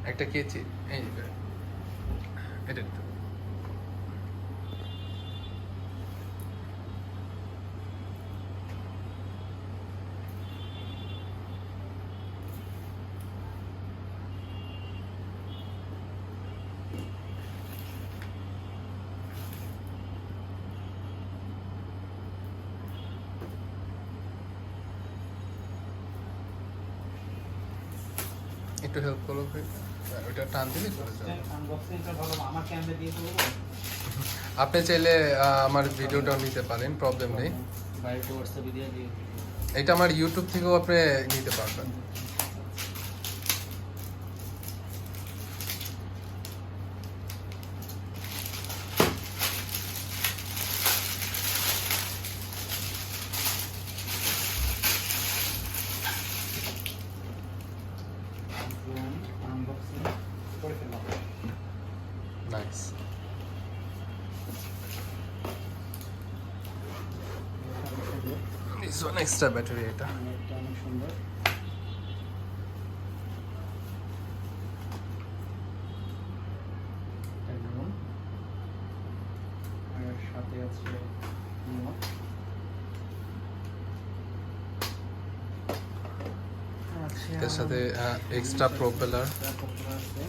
একটা কেচি এই যে এটা নিতে হবে। একটু হেল্প করো ভাই, ওটা টান দিলে চলে যাবে। আনবক্সিংটা ভালো আমার ক্যামেরা দিয়ে করব। আপনি চাইলে আমার ভিডিওটাও নিতে পারেন, প্রবলেম নেই। বাইরে হোয়াটসঅ্যাপে দিয়ে দিই। এটা আমার ইউটিউব থেকেও আপনি নিতে পারবেন। আনবক্সিং করে ফেললাম। Nice. This one extra battery এটা। এটা অনেক সুন্দর। একদম। আর সাথে আছে রিমোট। এর সাথে এক্সট্রা প্রপেলার। আছে।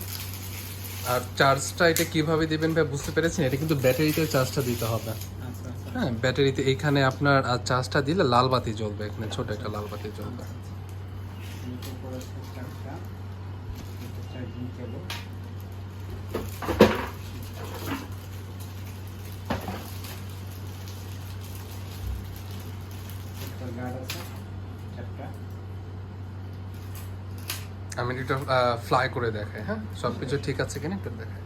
আর চার্জটা এটা কিভাবে দিবেন ভাই বুঝতে পেরেছেন? এটা কিন্তু ব্যাটারিতে চার্জটা দিতে হবে। আচ্ছা আচ্ছা। হ্যাঁ, ব্যাটারিতে এইখানে আপনার চার্জটা দিলে লাল বাতি জ্বলবে, এখানে ছোট একটা লাল বাতি জ্বলবে। নিচে পড়েছে চারটা। এটা চার্জিং কেবল। একটা গার্ড আছে চারটা। আমি এটা ফ্লাই করে দেখাই, হ্যাঁ সব কিছু ঠিক আছে কিনা একটু দেখাই।